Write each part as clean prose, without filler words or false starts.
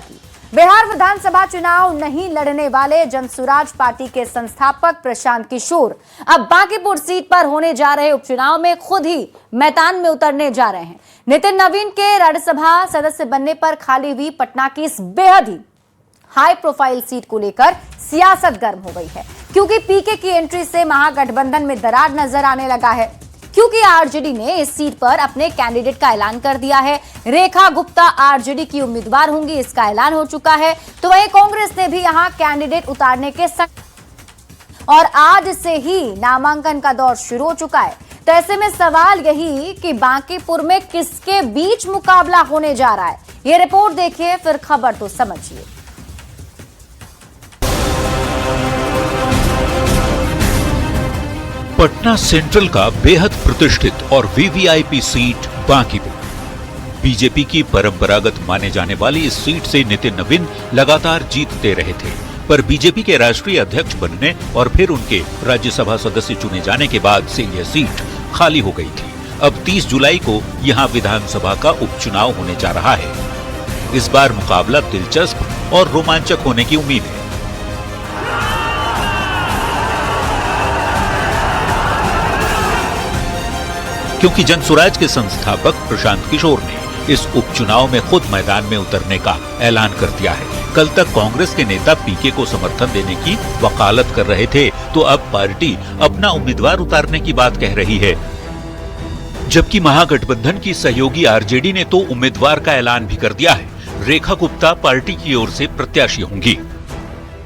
की। बिहार विधानसभा चुनाव नहीं लड़ने वाले जनसुराज पार्टी के संस्थापक प्रशांत किशोर अब बांकीपुर सीट पर होने जा रहे उपचुनाव में खुद ही मैदान में उतरने जा रहे हैं। नितिन नवीन के राज्यसभा सदस्य बनने पर खाली हुई पटना की इस बेहद ही हाई प्रोफाइल सीट को लेकर सियासत गर्म हो गई है, क्योंकि पीके की एंट्री से महागठबंधन में दरार नजर आने लगा है। क्योंकि आरजेडी ने इस सीट पर अपने कैंडिडेट का ऐलान कर दिया है। रेखा गुप्ता आरजेडी की उम्मीदवार होंगी, इसका ऐलान हो चुका है। तो वहीं कांग्रेस ने भी यहां कैंडिडेट उतारने के और आज से ही नामांकन का दौर शुरू हो चुका है। तो ऐसे में सवाल यही कि बांकीपुर में किसके बीच मुकाबला होने जा रहा है। ये रिपोर्ट देखिए, फिर खबर तो समझिए। पटना सेंट्रल का बेहद प्रतिष्ठित और वीवीआईपी सीट बांकीपुर। बीजेपी की परंपरागत माने जाने वाली इस सीट से नितिन नवीन लगातार जीतते रहे थे, पर बीजेपी के राष्ट्रीय अध्यक्ष बनने और फिर उनके राज्यसभा सदस्य चुने जाने के बाद से यह सीट खाली हो गई थी। अब 30 जुलाई को यहां विधानसभा का उपचुनाव होने जा रहा है। इस बार मुकाबला दिलचस्प और रोमांचक होने की उम्मीद है। क्योंकि जनसुराज के संस्थापक प्रशांत किशोर ने इस उपचुनाव में खुद मैदान में उतरने का ऐलान कर दिया है। कल तक कांग्रेस के नेता पीके को समर्थन देने की वकालत कर रहे थे, तो अब पार्टी अपना उम्मीदवार उतारने की बात कह रही है। जबकि महागठबंधन की सहयोगी आरजेडी ने तो उम्मीदवार का ऐलान भी कर दिया है। रेखा गुप्ता पार्टी की ओर से प्रत्याशी होंगी।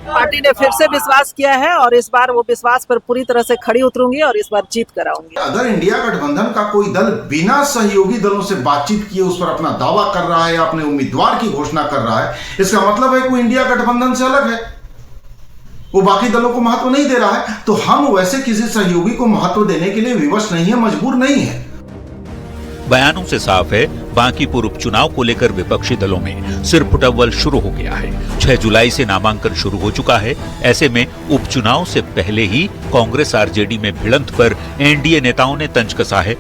पार्टी ने फिर से विश्वास किया है और इस बार वो विश्वास पर पूरी तरह से खड़ी उतरूंगी और इस बार जीत कर आऊंगी। अगर इंडिया गठबंधन का कोई दल बिना सहयोगी दलों से बातचीत किए उस पर अपना दावा कर रहा है या अपने उम्मीदवार की घोषणा कर रहा है, इसका मतलब है कि इंडिया गठबंधन से अलग है, वो बाकी दलों को महत्व नहीं दे रहा है। तो हम वैसे किसी सहयोगी को महत्व देने के लिए विवश नहीं है, मजबूर नहीं है। बयानों से साफ है, बांकीपुर उपचुनाव को लेकर विपक्षी दलों में सिरफुटअव्वल शुरू हो गया है। 6 जुलाई से नामांकन शुरू हो चुका है। ऐसे में उपचुनाव से पहले ही कांग्रेस आरजेडी में भिड़ंत पर एनडीए नेताओं ने तंज कसा है।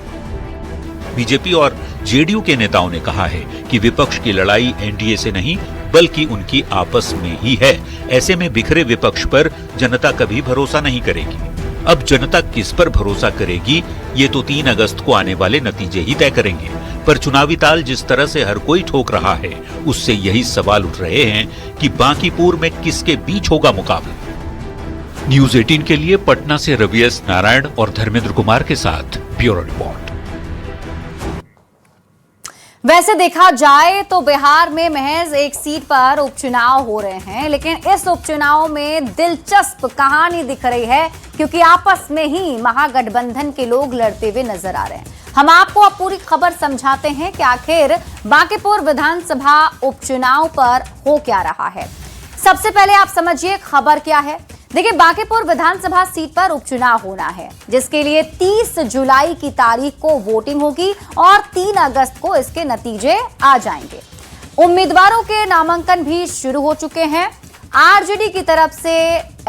बीजेपी और जेडीयू के नेताओं ने कहा है कि विपक्ष की लड़ाई एनडीए से नहीं बल्कि उनकी आपस में ही है। ऐसे में बिखरे विपक्ष पर जनता कभी भरोसा नहीं करेगी। अब जनता किस पर भरोसा करेगी, ये तो 3 अगस्त को आने वाले नतीजे ही तय करेंगे। पर चुनावी ताल जिस तरह से हर कोई ठोक रहा है, उससे यही सवाल उठ रहे हैं कि बांकीपुर में किसके बीच होगा मुकाबला। न्यूज़ 18 के लिए पटना से रवि एस नारायण और धर्मेंद्र कुमार के साथ ब्यूरो रिपोर्ट। वैसे देखा जाए तो बिहार में महज एक सीट पर उपचुनाव हो रहे हैं, लेकिन इस उपचुनाव में दिलचस्प कहानी दिख रही है, क्योंकि आपस में ही महागठबंधन के लोग लड़ते हुए नजर आ रहे हैं। हम आपको अब पूरी खबर समझाते हैं कि आखिर बांकीपुर विधानसभा उपचुनाव पर हो क्या रहा है। सबसे पहले आप समझिए खबर क्या है। देखिए, बांकीपुर विधानसभा सीट पर उपचुनाव होना है, जिसके लिए 30 जुलाई की तारीख को वोटिंग होगी और 3 अगस्त को इसके नतीजे आ जाएंगे। उम्मीदवारों के नामांकन भी शुरू हो चुके हैं। आरजेडी की तरफ से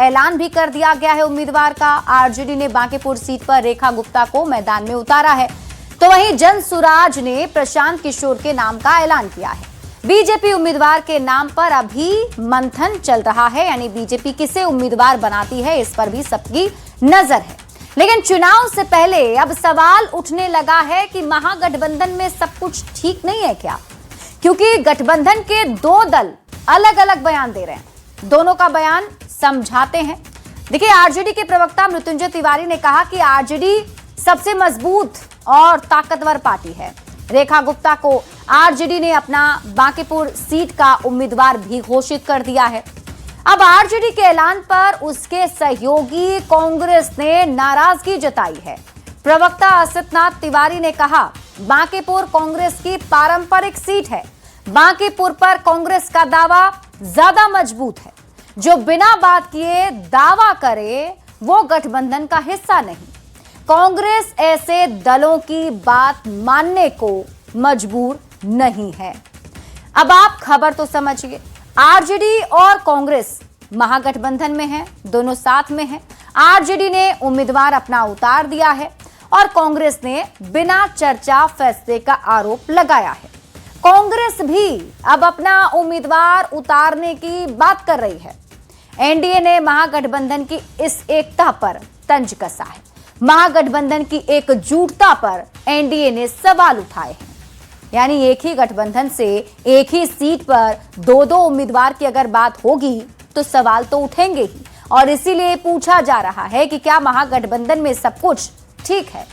ऐलान भी कर दिया गया है उम्मीदवार का। आरजेडी ने बांकीपुर सीट पर रेखा गुप्ता को मैदान में उतारा है। तो वहीं जनसुराज ने प्रशांत किशोर के नाम का ऐलान किया है। बीजेपी उम्मीदवार के नाम पर अभी मंथन चल रहा है, यानी बीजेपी किसे उम्मीदवार बनाती है इस पर भी सबकी नजर है। लेकिन चुनाव से पहले अब सवाल उठने लगा है कि महागठबंधन में सब कुछ ठीक नहीं है क्या? क्योंकि गठबंधन के 2 दल अलग अलग बयान दे रहे हैं। दोनों का बयान समझाते हैं। देखिए, आरजेडी के प्रवक्ता मृत्युंजय तिवारी ने कहा कि आरजेडी सबसे मजबूत और ताकतवर पार्टी है। रेखा गुप्ता को आरजेडी ने अपना बांकीपुर सीट का उम्मीदवार भी घोषित कर दिया है। अब आरजेडी के ऐलान पर उसके सहयोगी कांग्रेस ने नाराजगी जताई है। प्रवक्ता असितनाथ तिवारी ने कहा, बांकीपुर कांग्रेस की पारंपरिक सीट है। बांकीपुर पर कांग्रेस का दावा ज्यादा मजबूत है। जो बिना बात किए दावा करे वो गठबंधन का हिस्सा नहीं। कांग्रेस ऐसे दलों की बात मानने को मजबूर नहीं है। अब आप खबर तो समझिए। आरजेडी और कांग्रेस महागठबंधन में है, दोनों साथ में है। आरजेडी ने उम्मीदवार अपना उतार दिया है और कांग्रेस ने बिना चर्चा फैसले का आरोप लगाया है। कांग्रेस भी अब अपना उम्मीदवार उतारने की बात कर रही है। एनडीए ने महागठबंधन की इस एकता पर तंज कसा है। महागठबंधन की एकजुटता पर एनडीए ने सवाल उठाए हैं। यानी एक ही गठबंधन से एक ही सीट पर दो उम्मीदवार की अगर बात होगी तो सवाल तो उठेंगे ही, और इसीलिए पूछा जा रहा है कि क्या महागठबंधन में सब कुछ ठीक है।